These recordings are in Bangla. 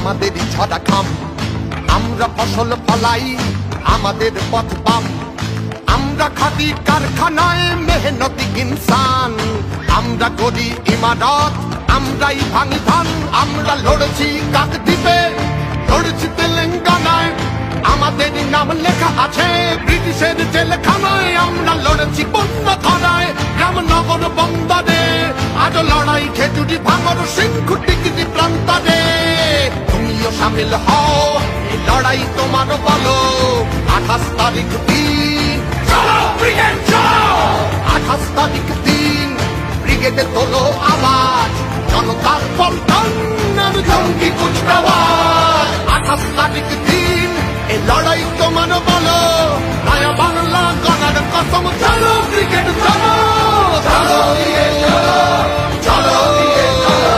আমাদেরই ঝরা ঘাম। আমরা ফসল ফলাই, আমাদের পথ পাম। আমরা খাটি কারখানায় মেহনতি ইনসান। আমরা করি ইমারত, আমরাই ভাঙি ধান। আমরা লড়েছি কাকদ্বীপে, লড়েছি তেলেঙ্গানায়, আমাদের নাম লেখা আছে ব্রিটিশের জেলখানায়। আমরা লড়েছি বন্যা ধারায়, রামনগর বন্দরে, আজ লড়াই খেজুরি ভাঙর সিংহু টিকিটি প্রান্তরে। তুমিও সামিল হও, এই লড়াই তোমার বলো। 28 তারিখ দিন, চলো ব্রিগেড চলো। 28 তারিখ দিন, ব্রিগেডে তোলো আওয়াজ, জনতার পল্টন আর জঙ্গি কুচকাওয়াজ। 28 তারিখ দিন, এই লড়াই তোমার বলো। নয়া বাংলা গণার কসম, চলো ব্রিগেড চলো। চলো ব্রিগেড চলো, চলো ব্রিগেড চলো,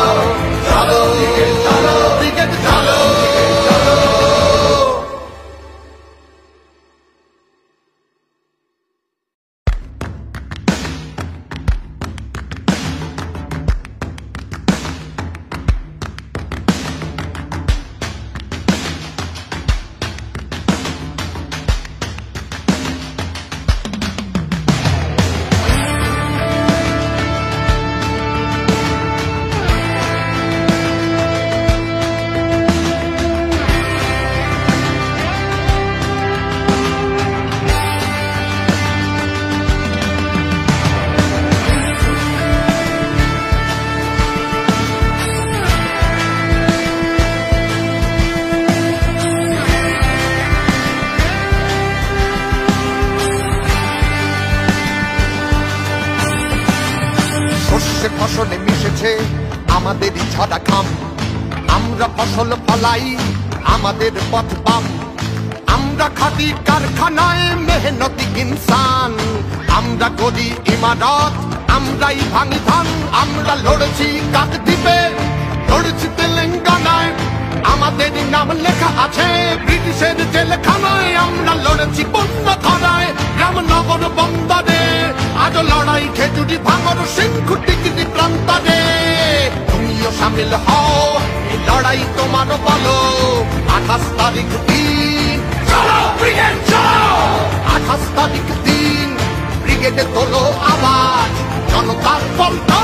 চলো ব্রিগেড চলো, ব্রিগেড চলো। ফসলে মিশেছে আমাদেরই ঝরা ঘাম। আমরা ফসল ফলাই, আমাদের পথ পাম। আমরা খাটি কারখানায় মেহনতি ইনসান। আমরা করি ইমারত, আমরাই ভাঙি ধান। আমরা লড়েছি কাকদ্বীপে, লড়েছি তেলেঙ্গানায়, আমাদের নাম লেখা আছে ব্রিটিশের জেলখানায়। আমরা লড়েছি বন্যা ধারায়, রামনগর বন্দরে, আজ লড়াই খেজুরি ভাঙর সিংহু টিকিটি প্রান্তরে। তুমিও সামিল হও, এই লড়াই তোমার বলো। 28 তারিখ দিন, চলো ব্রিগেড চলো। 28 তারিখ দিন, ব্রিগেডে তোলো আওয়াজ, জনতার পল্টন